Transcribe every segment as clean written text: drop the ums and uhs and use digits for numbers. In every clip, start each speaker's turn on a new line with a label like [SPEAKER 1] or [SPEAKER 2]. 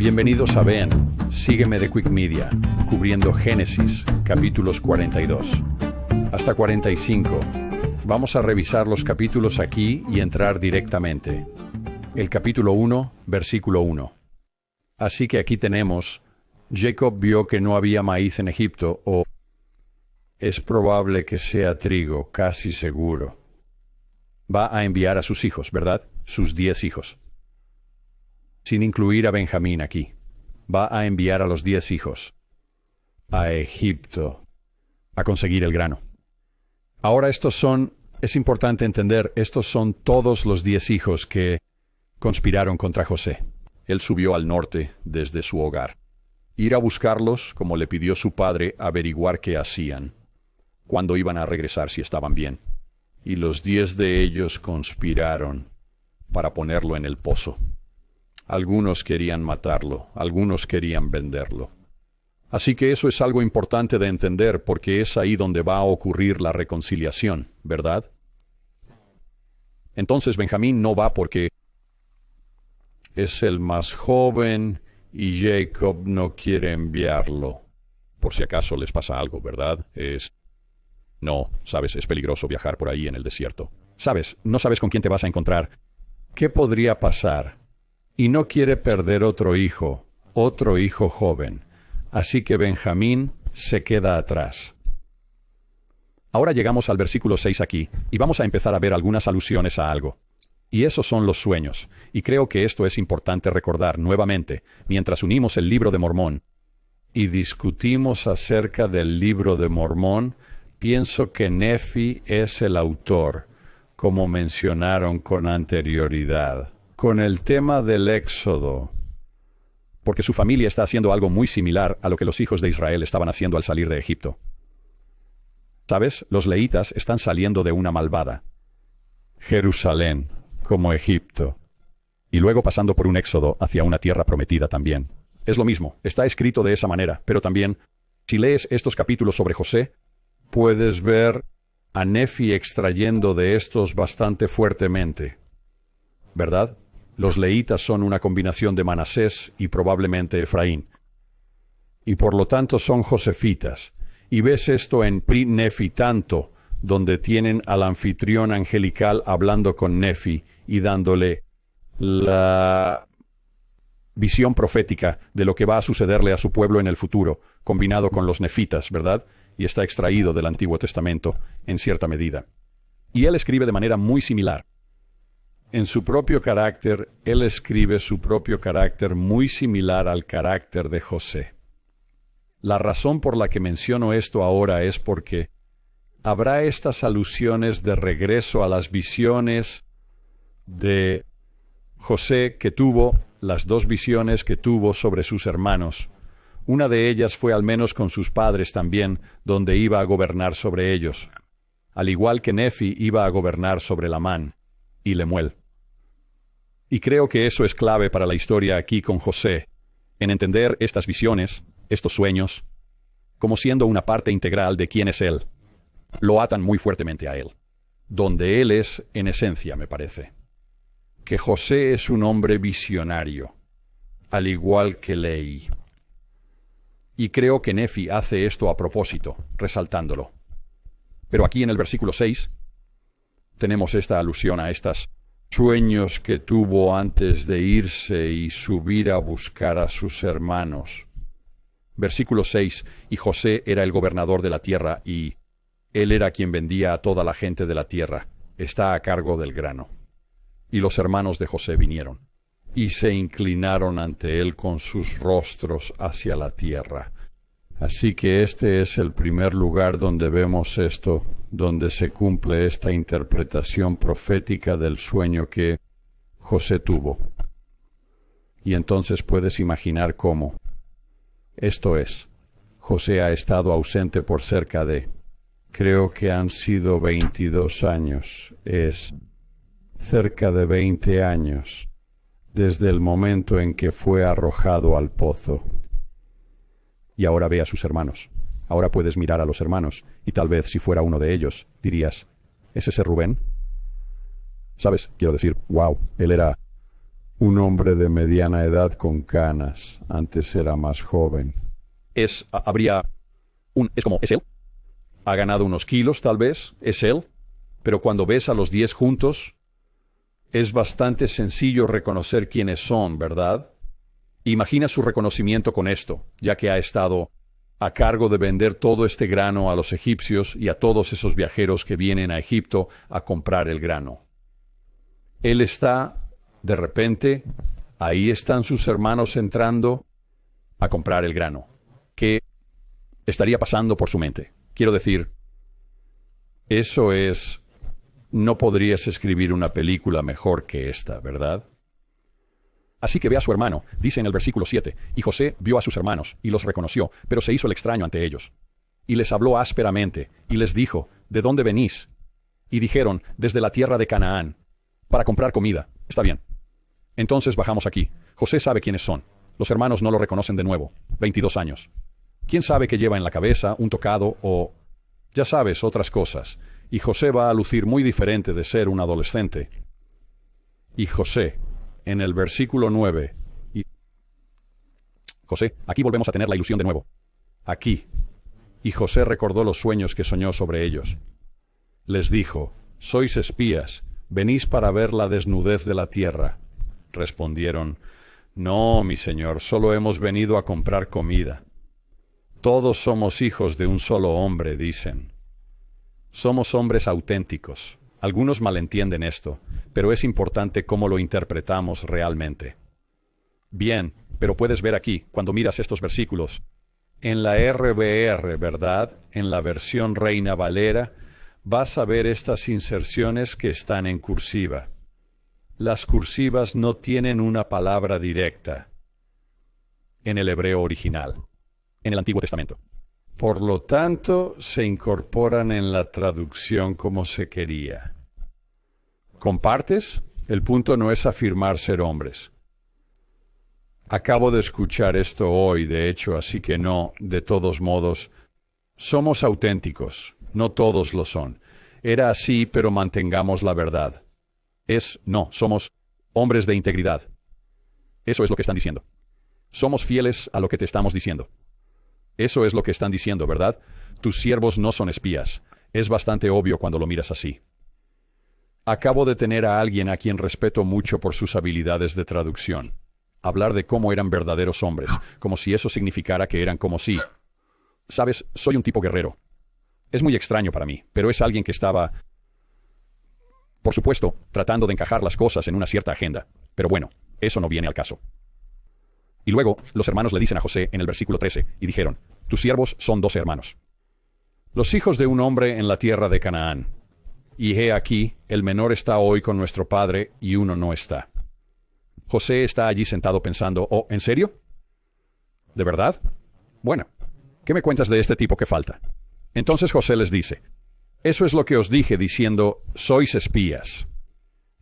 [SPEAKER 1] Bienvenidos a Ven, sígueme de Quick Media, cubriendo Génesis, capítulos 42 hasta 45. Vamos a revisar los capítulos aquí y entrar directamente. El capítulo 1, versículo 1. Así que aquí tenemos, Jacob vio que no había maíz en Egipto, o es probable que sea trigo, casi seguro. Va a enviar a sus hijos, ¿verdad? Sus 10 hijos. Sin incluir a Benjamín aquí. Va a enviar a los 10 hijos a Egipto a conseguir el grano. Ahora es importante entender, estos son todos los 10 hijos que conspiraron contra José. Él subió al norte desde su hogar. Ir a buscarlos, como le pidió su padre, averiguar qué hacían, cuándo iban a regresar, si estaban bien. Y los 10 de ellos conspiraron para ponerlo en el pozo. Algunos querían matarlo, algunos querían venderlo. Así que eso es algo importante de entender, porque es ahí donde va a ocurrir la reconciliación, ¿verdad? Entonces Benjamín no va porque es el más joven y Jacob no quiere enviarlo. Por si acaso les pasa algo, ¿verdad? No, sabes, es peligroso viajar por ahí en el desierto. Sabes, no sabes con quién te vas a encontrar. ¿Qué podría pasar? Y no quiere perder otro hijo joven. Así que Benjamín se queda atrás. Ahora llegamos al versículo 6 aquí, y vamos a empezar a ver algunas alusiones a algo. Y esos son los sueños, y creo que esto es importante recordar nuevamente, mientras unimos el libro de Mormón y discutimos acerca del libro de Mormón. Pienso que Nefi es el autor, como mencionaron con anterioridad, con el tema del Éxodo, porque su familia está haciendo algo muy similar a lo que los hijos de Israel estaban haciendo al salir de Egipto. ¿Sabes? Los leítas están saliendo de una malvada Jerusalén, como Egipto, y luego pasando por un éxodo hacia una tierra prometida también. Es lo mismo, está escrito de esa manera, pero también, si lees estos capítulos sobre José, puedes ver a Nefi extrayendo de estos bastante fuertemente, ¿verdad? Los leítas son una combinación de Manasés y probablemente Efraín, y por lo tanto son josefitas. Y ves esto en Pri Nefi tanto, donde tienen al anfitrión angelical hablando con Nefi y dándole la visión profética de lo que va a sucederle a su pueblo en el futuro, combinado con los nefitas, ¿verdad? Y está extraído del Antiguo Testamento en cierta medida. Y él escribe de manera muy similar. En su propio carácter, él escribe su propio carácter muy similar al carácter de José. La razón por la que menciono esto ahora es porque habrá estas alusiones de regreso a las visiones de José que tuvo, las 2 visiones que tuvo sobre sus hermanos. Una de ellas fue al menos con sus padres también, donde iba a gobernar sobre ellos, al igual que Nefi iba a gobernar sobre Lamán y Lemuel. Y creo que eso es clave para la historia aquí con José, en entender estas visiones, estos sueños, como siendo una parte integral de quién es él. Lo atan muy fuertemente a él, donde él es en esencia, me parece. Que José es un hombre visionario, al igual que Leí. Y creo que Nefi hace esto a propósito, resaltándolo. Pero aquí en el versículo 6 tenemos esta alusión a estos sueños que tuvo antes de irse y subir a buscar a sus hermanos. Versículo 6, y José era el gobernador de la tierra, y él era quien vendía a toda la gente de la tierra. Está a cargo del grano. Y los hermanos de José vinieron, y se inclinaron ante él con sus rostros hacia la tierra. Así que este es el primer lugar donde vemos esto, donde se cumple esta interpretación profética del sueño que José tuvo. Y entonces puedes imaginar cómo. Esto es, José ha estado ausente por cerca de, creo que han sido 22 años, es cerca de 20 años, desde el momento en que fue arrojado al pozo. Y ahora ve a sus hermanos. Ahora puedes mirar a los hermanos, y tal vez si fuera uno de ellos, dirías, ¿es ese Rubén? ¿Sabes? Quiero decir, wow, él era Un hombre de mediana edad con canas. Antes era más joven. Es como, ¿es él? Ha ganado unos kilos, tal vez. Es él. Pero cuando ves a los 10 juntos, es bastante sencillo reconocer quiénes son, ¿verdad? Imagina su reconocimiento con esto, ya que ha estado a cargo de vender todo este grano a los egipcios y a todos esos viajeros que vienen a Egipto a comprar el grano. Él está, de repente, ahí están sus hermanos entrando a comprar el grano. ¿Qué estaría pasando por su mente? Quiero decir, eso es... No podrías escribir una película mejor que esta, ¿verdad? Así que ve a su hermano, dice en el versículo 7, y José vio a sus hermanos, y los reconoció, pero se hizo el extraño ante ellos. Y les habló ásperamente, y les dijo, ¿de dónde venís? Y dijeron, desde la tierra de Canaán, para comprar comida. Está bien. Entonces bajamos aquí. José sabe quiénes son. Los hermanos no lo reconocen de nuevo. 22 años. ¿Quién sabe qué lleva en la cabeza, un tocado o, ya sabes, otras cosas? Y José va a lucir muy diferente de ser un adolescente. Y José, en el versículo 9, José, aquí volvemos a tener la ilusión de nuevo. Aquí. Y José recordó los sueños que soñó sobre ellos. Les dijo, sois espías, venís para ver la desnudez de la tierra. Respondieron, no, mi señor, solo hemos venido a comprar comida. Todos somos hijos de un solo hombre, dicen. Somos hombres auténticos. Algunos malentienden esto, pero es importante cómo lo interpretamos realmente. Bien, pero puedes ver aquí, cuando miras estos versículos, en la RBR, ¿verdad? En la versión Reina Valera, vas a ver estas inserciones que están en cursiva. Las cursivas no tienen una palabra directa en el hebreo original, en el Antiguo Testamento. Por lo tanto, se incorporan en la traducción como se quería. ¿Compartes? El punto no es afirmar ser hombres. Acabo de escuchar esto hoy, de hecho, así que no, de todos modos, somos auténticos. No todos lo son. Era así, pero mantengamos la verdad. Somos hombres de integridad. Eso es lo que están diciendo. Somos fieles a lo que te estamos diciendo. Eso es lo que están diciendo, ¿verdad? Tus siervos no son espías. Es bastante obvio cuando lo miras así. Acabo de tener a alguien a quien respeto mucho por sus habilidades de traducción. Hablar de cómo eran verdaderos hombres, como si eso significara que eran como si... Sabes, soy un tipo guerrero. Es muy extraño para mí, pero es alguien que estaba, por supuesto, tratando de encajar las cosas en una cierta agenda. Pero bueno, eso no viene al caso. Y luego, los hermanos le dicen a José en el versículo 13, y dijeron, tus siervos son 12 hermanos. Los hijos de un hombre en la tierra de Canaán. Y he aquí, el menor está hoy con nuestro padre, y uno no está. José está allí sentado pensando, ¿oh, en serio? ¿De verdad? Bueno, ¿qué me cuentas de este tipo que falta? Entonces José les dice, eso es lo que os dije diciendo, sois espías.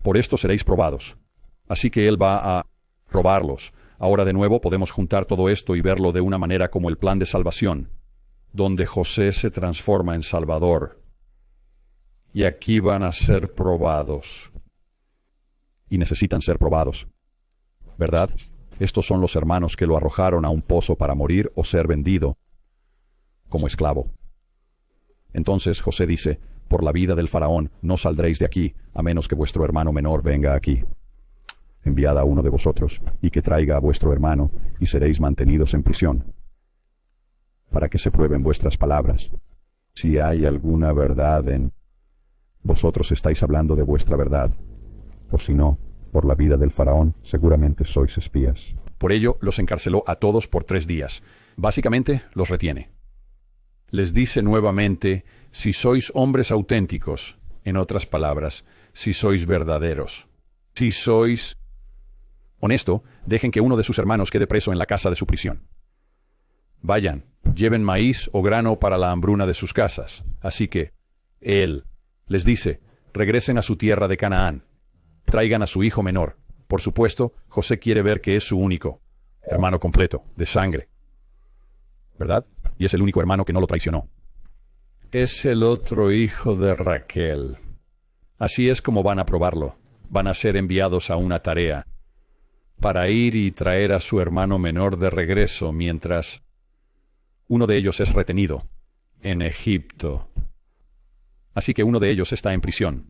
[SPEAKER 1] Por esto seréis probados. Así que él va a probarlos. Ahora de nuevo podemos juntar todo esto y verlo de una manera como el plan de salvación, donde José se transforma en Salvador. Y aquí van a ser probados. Y necesitan ser probados. ¿Verdad? Estos son los hermanos que lo arrojaron a un pozo para morir o ser vendido como esclavo. Entonces José dice, por la vida del faraón, no saldréis de aquí, a menos que vuestro hermano menor venga aquí. Enviad a uno de vosotros, y que traiga a vuestro hermano, y seréis mantenidos en prisión, para que se prueben vuestras palabras. Si hay alguna verdad en... Vosotros estáis hablando de vuestra verdad, o si no, por la vida del faraón, seguramente sois espías. Por ello, los encarceló a todos por 3 días. Básicamente, los retiene. Les dice nuevamente, si sois hombres auténticos, en otras palabras, si sois verdaderos, si sois honesto, dejen que uno de sus hermanos quede preso en la casa de su prisión. Vayan, lleven maíz o grano para la hambruna de sus casas. Así que, él les dice, regresen a su tierra de Canaán. Traigan a su hijo menor. Por supuesto, José quiere ver que es su único hermano completo, de sangre. ¿Verdad? Y es el único hermano que no lo traicionó. Es el otro hijo de Raquel. Así es como van a probarlo. Van a ser enviados a una tarea. para ir y traer a su hermano menor de regreso mientras uno de ellos es retenido en Egipto. Así que uno de ellos está en prisión,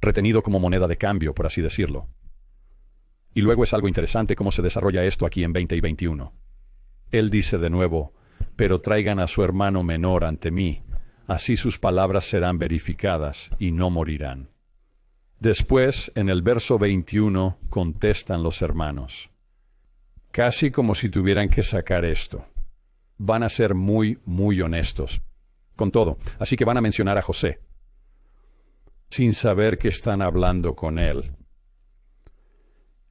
[SPEAKER 1] retenido como moneda de cambio, por así decirlo. Y luego es algo interesante cómo se desarrolla esto aquí en 20 y 21. Él dice de nuevo, pero traigan a su hermano menor ante mí, así sus palabras serán verificadas y no morirán. Después, en el verso 21, contestan los hermanos, casi como si tuvieran que sacar esto. Van a ser muy, muy honestos con todo, así que van a mencionar a José, sin saber que están hablando con él.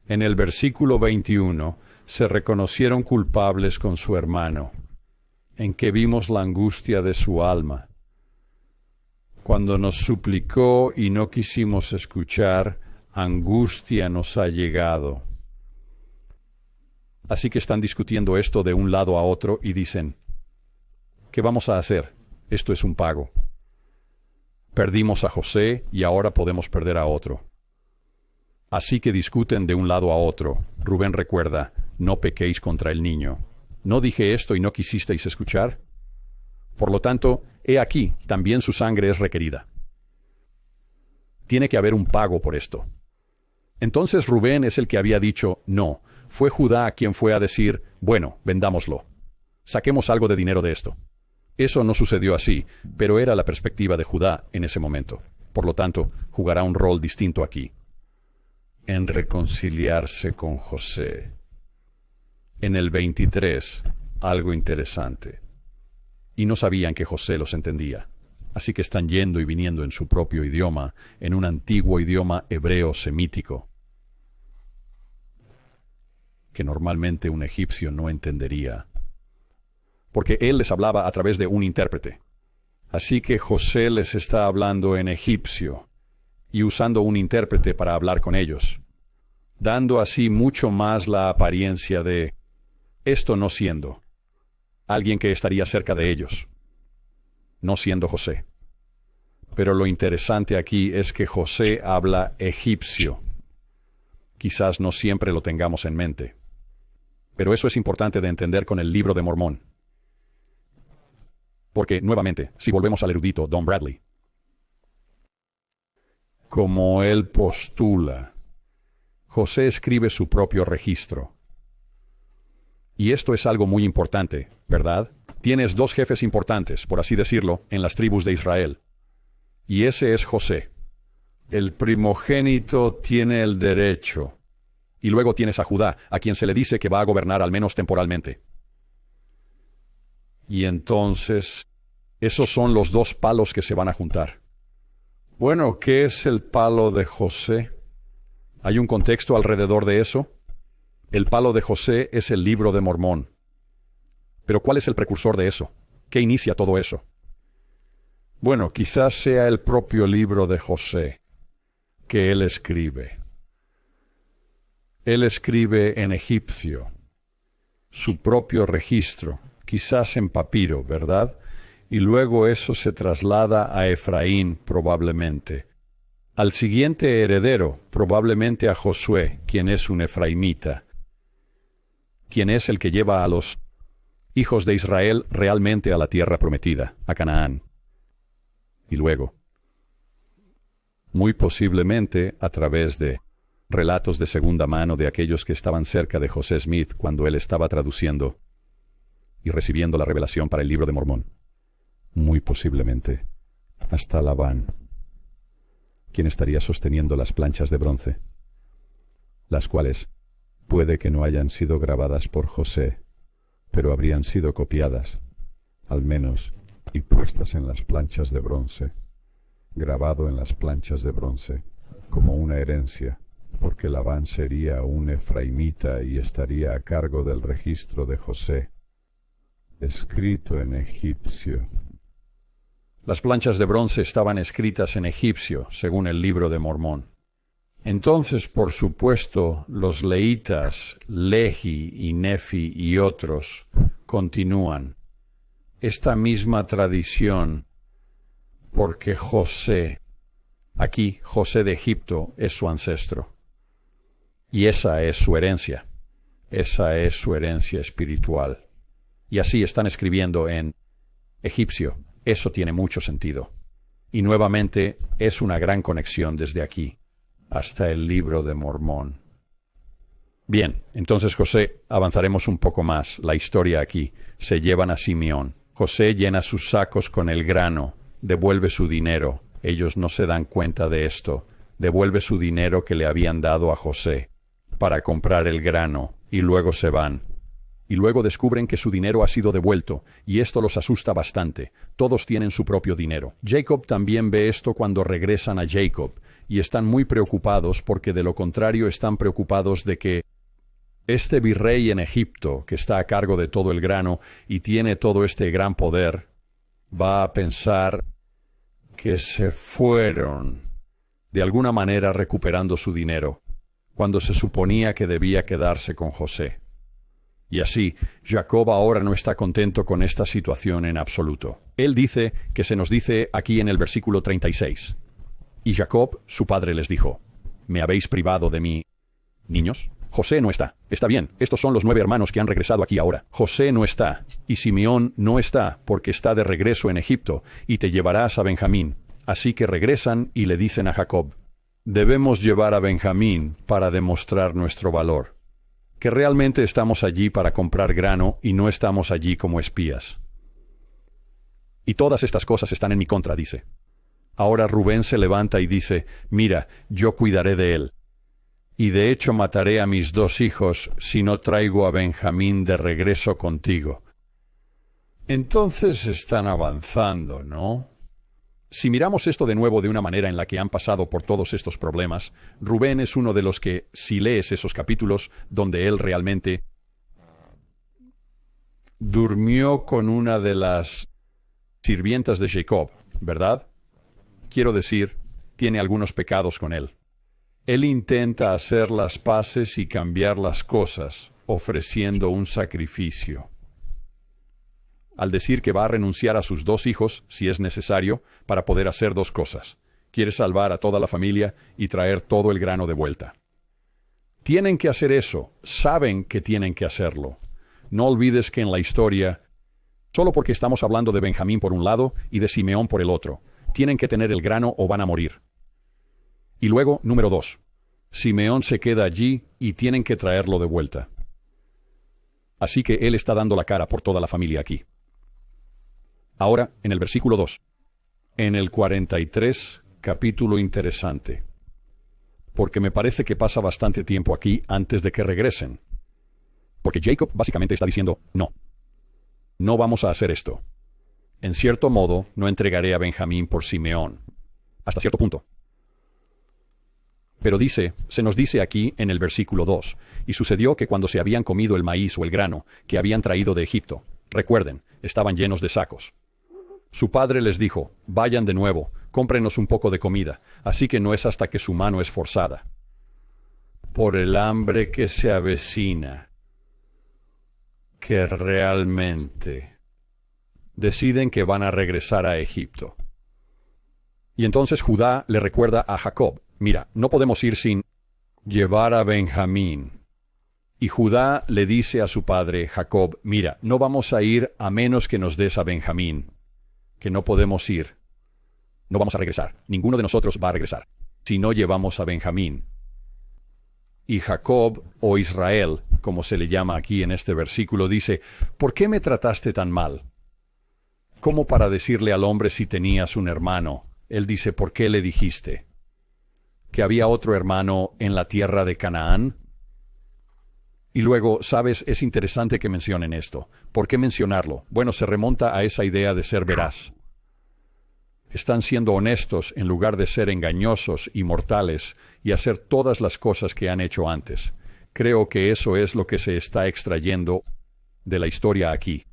[SPEAKER 1] En el versículo 21, se reconocieron culpables con su hermano, en que vimos la angustia de su alma. Cuando nos suplicó y no quisimos escuchar, angustia nos ha llegado. Así que están discutiendo esto de un lado a otro y dicen, ¿qué vamos a hacer? Esto es un pago. Perdimos a José y ahora podemos perder a otro. Así que discuten de un lado a otro. Rubén recuerda, no pequéis contra el niño. ¿No dije esto y no quisisteis escuchar? Por lo tanto, he aquí, también su sangre es requerida. Tiene que haber un pago por esto. Entonces Rubén es el que había dicho, no, fue Judá quien fue a decir, bueno, vendámoslo. Saquemos algo de dinero de esto. Eso no sucedió así, pero era la perspectiva de Judá en ese momento. Por lo tanto, jugará un rol distinto aquí. En reconciliarse con José. En el 23, algo interesante. Y no sabían que José los entendía. Así que están yendo y viniendo en su propio idioma, en un antiguo idioma hebreo semítico, que normalmente un egipcio no entendería, porque él les hablaba a través de un intérprete. Así que José les está hablando en egipcio y usando un intérprete para hablar con ellos, dando así mucho más la apariencia de esto no siendo alguien que estaría cerca de ellos, no siendo José. Pero lo interesante aquí es que José habla egipcio. Quizás no siempre lo tengamos en mente, pero eso es importante de entender con el Libro de Mormón. Porque, nuevamente, si volvemos al erudito Don Bradley, como él postula, José escribe su propio registro. Y esto es algo muy importante, ¿verdad? Tienes dos jefes importantes, por así decirlo, en las tribus de Israel. Y ese es José. El primogénito tiene el derecho. Y luego tienes a Judá, a quien se le dice que va a gobernar al menos temporalmente. Y entonces, esos son los dos palos que se van a juntar. Bueno, ¿qué es el palo de José? ¿Hay un contexto alrededor de eso? El palo de José es el Libro de Mormón. Pero ¿cuál es el precursor de eso? ¿Qué inicia todo eso? Bueno, quizás sea el propio libro de José que él escribe. Él escribe en egipcio, su propio registro, quizás en papiro, ¿verdad? Y luego eso se traslada a Efraín probablemente. Al siguiente heredero, probablemente a Josué, quien es un efraimita, quien es el que lleva a los hijos de Israel realmente a la tierra prometida, a Canaán. Y luego, muy posiblemente a través de relatos de segunda mano de aquellos que estaban cerca de José Smith cuando él estaba traduciendo y recibiendo la revelación para el Libro de Mormón. Muy posiblemente hasta Labán, quien estaría sosteniendo las planchas de bronce, las cuales puede que no hayan sido grabadas por José, pero habrían sido copiadas, al menos, y puestas en las planchas de bronce, grabado en las planchas de bronce, como una herencia, porque Labán sería un efraimita y estaría a cargo del registro de José, escrito en egipcio. Las planchas de bronce estaban escritas en egipcio, según el Libro de Mormón. Entonces, por supuesto, los leítas, Lehi y Nefi y otros, continúan esta misma tradición, porque José, aquí José de Egipto, es su ancestro. Y esa es su herencia. Esa es su herencia espiritual. Y así están escribiendo en egipcio. Eso tiene mucho sentido. Y nuevamente es una gran conexión desde aquí hasta el libro de Mormón. Bien, entonces José, avanzaremos un poco más. La historia aquí. Se llevan a Simeón. José llena sus sacos con el grano, devuelve su dinero. Ellos no se dan cuenta de esto. Devuelve su dinero que le habían dado a José para comprar el grano, y luego se van. Y luego descubren que su dinero ha sido devuelto, y esto los asusta bastante. Todos tienen su propio dinero. Jacob también ve esto cuando regresan a Jacob, y están muy preocupados porque de lo contrario están preocupados de que este virrey en Egipto, que está a cargo de todo el grano y tiene todo este gran poder, va a pensar que se fueron, de alguna manera recuperando su dinero, cuando se suponía que debía quedarse con José. Y así, Jacob ahora no está contento con esta situación en absoluto. Él dice que se nos dice aquí en el versículo 36. Y Jacob, su padre, les dijo, ¿me habéis privado de mí, niños? José no está. Está bien, estos son los 9 hermanos que han regresado aquí ahora. José no está, y Simeón no está, porque está de regreso en Egipto, y te llevarás a Benjamín. Así que regresan y le dicen a Jacob, debemos llevar a Benjamín para demostrar nuestro valor, que realmente estamos allí para comprar grano y no estamos allí como espías. Y todas estas cosas están en mi contra, dice. Ahora Rubén se levanta y dice, mira, yo cuidaré de él. Y de hecho mataré a mis 2 hijos si no traigo a Benjamín de regreso contigo. Entonces están avanzando, ¿no? Si miramos esto de nuevo de una manera en la que han pasado por todos estos problemas, Rubén es uno de los que, si lees esos capítulos donde él realmente durmió con una de las sirvientas de Jacob, ¿verdad? Quiero decir, tiene algunos pecados con él. Él intenta hacer las paces y cambiar las cosas, ofreciendo un sacrificio. Al decir que va a renunciar a sus 2 hijos, si es necesario, para poder hacer 2 cosas. Quiere salvar a toda la familia y traer todo el grano de vuelta. Tienen que hacer eso, saben que tienen que hacerlo. No olvides que en la historia, solo porque estamos hablando de Benjamín por un lado y de Simeón por el otro, tienen que tener el grano o van a morir. Y luego, número 2, Simeón se queda allí y tienen que traerlo de vuelta. Así que él está dando la cara por toda la familia aquí. Ahora, en el versículo 2. En el 43, capítulo interesante. Porque me parece que pasa bastante tiempo aquí antes de que regresen. Porque Jacob básicamente está diciendo, no vamos a hacer esto. En cierto modo, no entregaré a Benjamín por Simeón. Hasta cierto punto. Pero se nos dice aquí en el versículo 2, y sucedió que cuando se habían comido el maíz o el grano que habían traído de Egipto, recuerden, estaban llenos de sacos. Su padre les dijo, vayan de nuevo, cómprenos un poco de comida, así que no es hasta que su mano es forzada. Por el hambre que se avecina, que realmente deciden que van a regresar a Egipto. Y entonces Judá le recuerda a Jacob, mira, no podemos ir sin llevar a Benjamín. Y Judá le dice a su padre Jacob, mira, no vamos a ir a menos que nos des a Benjamín, que no podemos ir. No vamos a regresar, ninguno de nosotros va a regresar, si no llevamos a Benjamín. Y Jacob, o Israel, como se le llama aquí en este versículo, dice, ¿por qué me trataste tan mal? ¿Cómo para decirle al hombre si tenías un hermano? Él dice, ¿por qué le dijiste? ¿Que había otro hermano en la tierra de Canaán? Y luego, ¿sabes? Es interesante que mencionen esto. ¿Por qué mencionarlo? Bueno, se remonta a esa idea de ser veraz. Están siendo honestos en lugar de ser engañosos y mortales y hacer todas las cosas que han hecho antes. Creo que eso es lo que se está extrayendo de la historia aquí.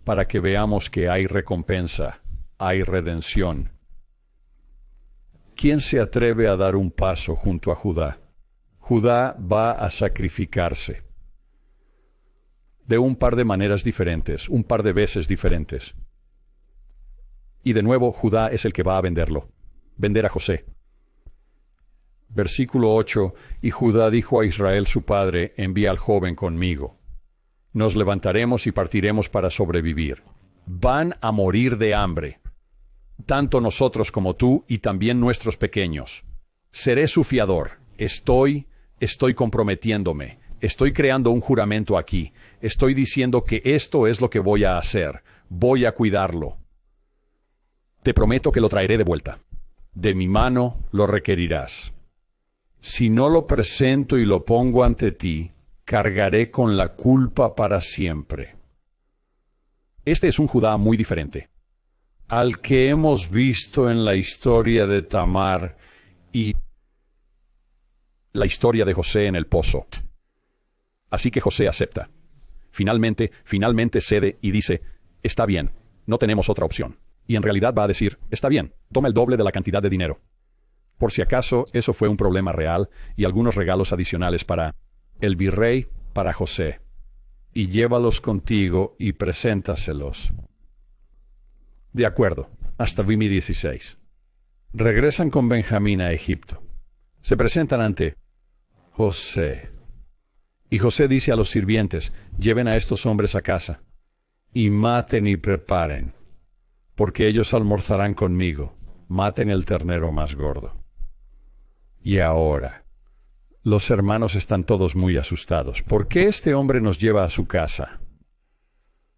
[SPEAKER 1] Para que veamos que hay recompensa, hay redención. ¿Quién se atreve a dar un paso junto a Judá? Judá va a sacrificarse. De un par de maneras diferentes, un par de veces diferentes. Y de nuevo, Judá es el que va a venderlo. Vender a José. Versículo 8, y Judá dijo a Israel su padre, envía al joven conmigo. Nos levantaremos y partiremos para sobrevivir. Van a morir de hambre, tanto nosotros como tú y también nuestros pequeños. Seré su fiador. Estoy comprometiéndome. Estoy creando un juramento aquí. Estoy diciendo que esto es lo que voy a hacer. Voy a cuidarlo. Te prometo que lo traeré de vuelta. De mi mano lo requerirás. Si no lo presento y lo pongo ante ti, cargaré con la culpa para siempre. Este es un Judá muy diferente al que hemos visto en la historia de Tamar y la historia de José en el pozo. Así que José acepta. Finalmente cede y dice, está bien, no tenemos otra opción. Y en realidad va a decir, está bien, toma el doble de la cantidad de dinero. Por si acaso, eso fue un problema real y algunos regalos adicionales para el virrey, para José. Y llévalos contigo y preséntaselos. De acuerdo, hasta Vimi 16. Regresan con Benjamín a Egipto. Se presentan ante José. Y José dice a los sirvientes, lleven a estos hombres a casa, y maten y preparen, porque ellos almorzarán conmigo. Maten el ternero más gordo. Y ahora, los hermanos están todos muy asustados. ¿Por qué este hombre nos lleva a su casa?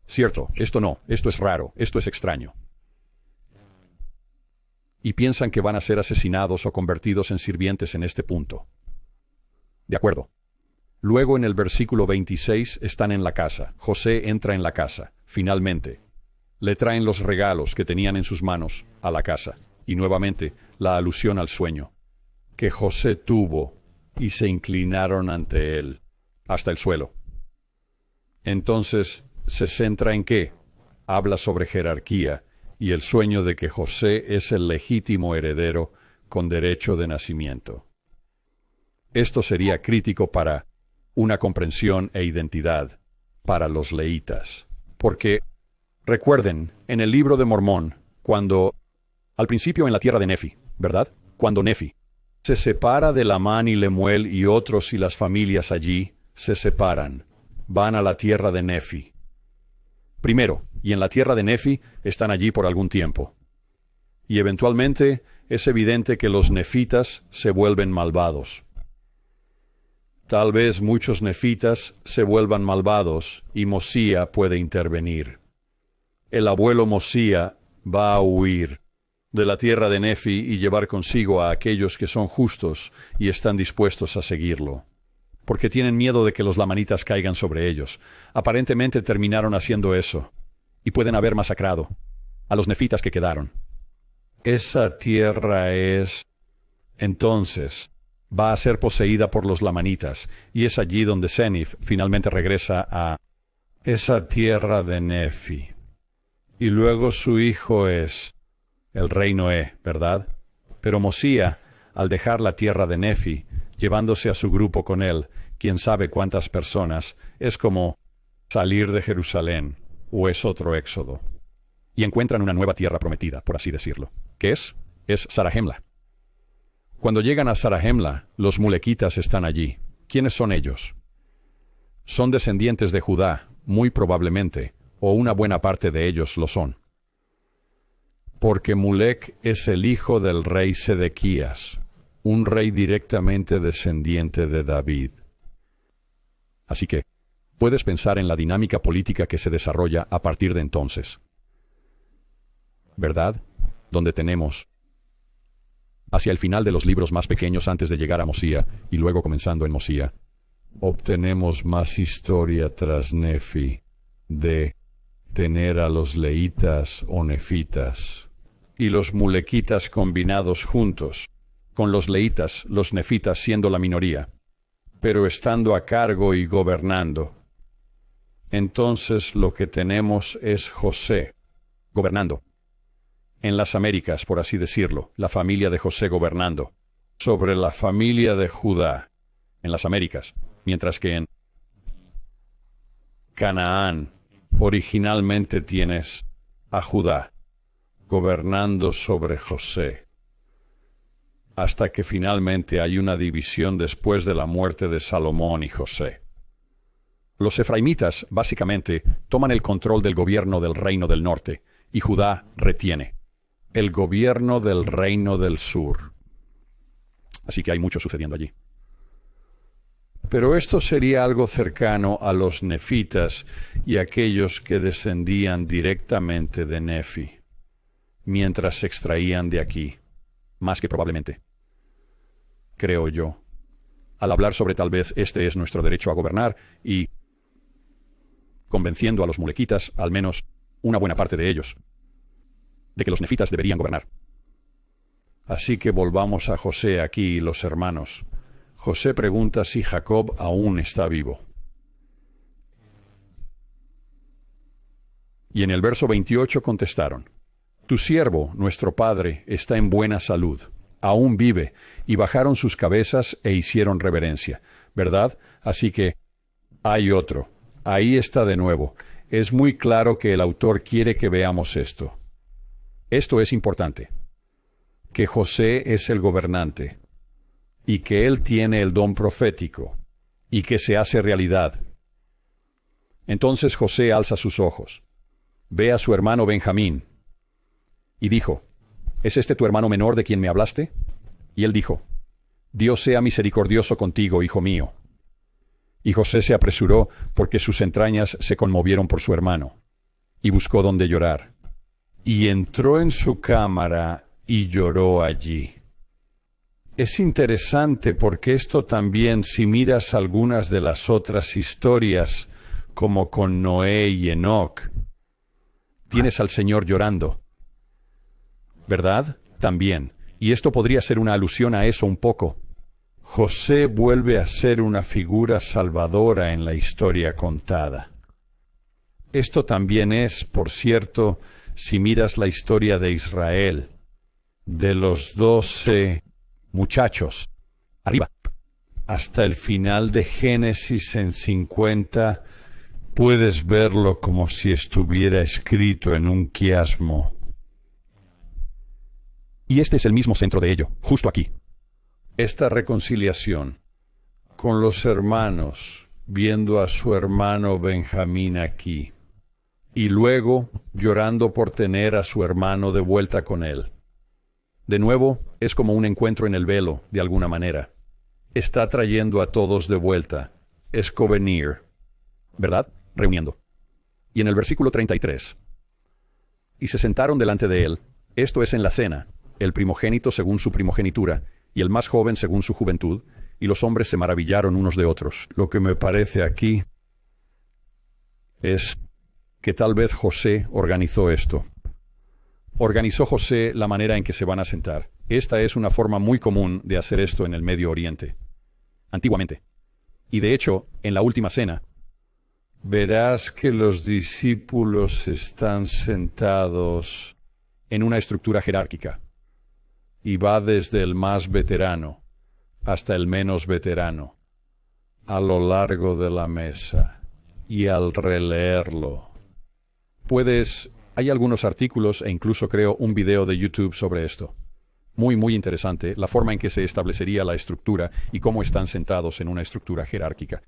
[SPEAKER 1] Cierto, esto no, esto es raro, esto es extraño. Y piensan que van a ser asesinados o convertidos en sirvientes en este punto. De acuerdo. Luego en el versículo 26 están en la casa. José entra en la casa. Finalmente, le traen los regalos que tenían en sus manos a la casa. Y nuevamente la alusión al sueño que José tuvo y se inclinaron ante él hasta el suelo. Entonces se centra en qué? Habla sobre jerarquía y el sueño de que José es el legítimo heredero con derecho de nacimiento. Esto sería crítico para una comprensión e identidad para los leítas. Porque, recuerden, en el libro de Mormón, cuando, al principio en la tierra de Nefi, ¿verdad? Cuando Nefi se separa de Lamán y Lemuel y otros y las familias allí se separan, van a la tierra de Nefi. Primero, y en la tierra de Nefi están allí por algún tiempo. Y eventualmente es evidente que los nefitas se vuelven malvados. Tal vez muchos nefitas se vuelvan malvados y Mosía puede intervenir. El abuelo Mosía va a huir de la tierra de Nefi y llevar consigo a aquellos que son justos y están dispuestos a seguirlo, porque tienen miedo de que los lamanitas caigan sobre ellos. Aparentemente terminaron haciendo eso, y pueden haber masacrado a los nefitas que quedaron. Esa tierra entonces, va a ser poseída por los lamanitas, y es allí donde Senif finalmente regresa a esa tierra de Nefi. Y luego su hijo es el rey Noé, ¿verdad? Pero Mosía, al dejar la tierra de Nefi, llevándose a su grupo con él, quién sabe cuántas personas, es como salir de Jerusalén, o es otro éxodo. Y encuentran una nueva tierra prometida, por así decirlo. ¿Qué es? Es Zarahemla. Cuando llegan a Zarahemla, los mulequitas están allí. ¿Quiénes son ellos? Son descendientes de Judá, muy probablemente, o una buena parte de ellos lo son. Porque Mulec es el hijo del rey Sedequías, un rey directamente descendiente de David. Así que, puedes pensar en la dinámica política que se desarrolla a partir de entonces. ¿Verdad? Donde tenemos, hacia el final de los libros más pequeños antes de llegar a Mosía, y luego comenzando en Mosía, obtenemos más historia tras Nefi de tener a los leítas o nefitas y los mulequitas combinados juntos, con los leítas, los nefitas siendo la minoría, pero estando a cargo y gobernando. Entonces lo que tenemos es José gobernando. En las Américas, por así decirlo, la familia de José gobernando sobre la familia de Judá en las Américas, mientras que en Canaán originalmente tienes a Judá gobernando sobre José. hasta que finalmente hay una división después de la muerte de Salomón y José. Los efraimitas, básicamente, toman el control del gobierno del reino del norte, y Judá retiene el gobierno del reino del sur. Así que hay mucho sucediendo allí. Pero esto sería algo cercano a los nefitas y aquellos que descendían directamente de Nefi, mientras se extraían de aquí, más que probablemente, creo yo, al hablar sobre tal vez este es nuestro derecho a gobernar y convenciendo a los mulequitas, al menos una buena parte de ellos, de que los nefitas deberían gobernar. Así que volvamos a José aquí y los hermanos. José pregunta si Jacob aún está vivo. Y en el verso 28 contestaron: Tu siervo, nuestro padre, está en buena salud, aún vive, y bajaron sus cabezas e hicieron reverencia, ¿verdad? Así que hay otro. Ahí está de nuevo. Es muy claro que el autor quiere que veamos esto. Esto es importante, que José es el gobernante, y que él tiene el don profético, y que se hace realidad. Entonces José alza sus ojos, ve a su hermano Benjamín, y dijo: ¿Es este tu hermano menor de quien me hablaste? Y él dijo: Dios sea misericordioso contigo, hijo mío. Y José se apresuró porque sus entrañas se conmovieron por su hermano, y buscó donde llorar. Y entró en su cámara y lloró allí. Es interesante porque esto también, si miras algunas de las otras historias, como con Noé y Enoc, tienes al Señor llorando, ¿verdad? También. Y esto podría ser una alusión a eso un poco. José vuelve a ser una figura salvadora en la historia contada. Esto también es, por cierto, si miras la historia de Israel, de los 12 muchachos, arriba, hasta el final de Génesis en 50, puedes verlo como si estuviera escrito en un quiasmo. Y este es el mismo centro de ello, justo aquí. Esta reconciliación con los hermanos, viendo a su hermano Benjamín aquí, y luego llorando por tener a su hermano de vuelta con él. De nuevo, es como un encuentro en el velo, de alguna manera. Está trayendo a todos de vuelta. Es covenir, ¿verdad? Reuniendo. Y en el versículo 33. Y se sentaron delante de él, esto es en la cena, el primogénito según su primogenitura, y el más joven según su juventud, y los hombres se maravillaron unos de otros. Lo que me parece aquí es que tal vez José organizó esto. Organizó José la manera en que se van a sentar. Esta es una forma muy común de hacer esto en el Medio Oriente, antiguamente. Y de hecho, en la última cena, verás que los discípulos están sentados en una estructura jerárquica, y va desde el más veterano hasta el menos veterano, a lo largo de la mesa, y al releerlo, hay algunos artículos e incluso creo un video de YouTube sobre esto. Muy, muy interesante la forma en que se establecería la estructura y cómo están sentados en una estructura jerárquica.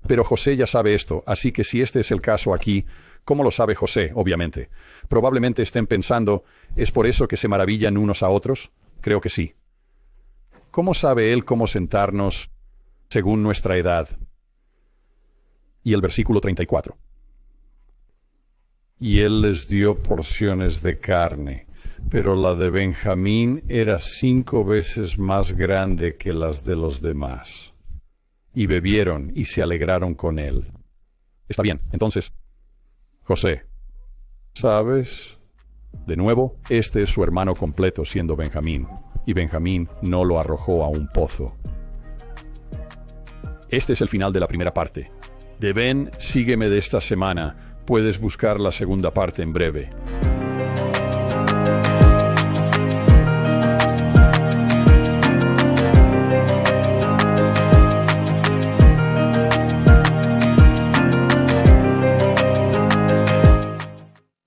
[SPEAKER 1] Pero José ya sabe esto, así que si este es el caso aquí, ¿cómo lo sabe José? Obviamente. Probablemente estén pensando, ¿es por eso que se maravillan unos a otros? Creo que sí. ¿Cómo sabe él cómo sentarnos según nuestra edad? Y el versículo 34. Y él les dio porciones de carne, pero la de Benjamín era 5 veces más grande que las de los demás. Y bebieron y se alegraron con él. Está bien, entonces, José, ¿sabes? De nuevo, este es su hermano completo siendo Benjamín, y Benjamín no lo arrojó a un pozo. Este es el final de la primera parte. De Ven, sígueme de esta semana. Puedes buscar la segunda parte en breve.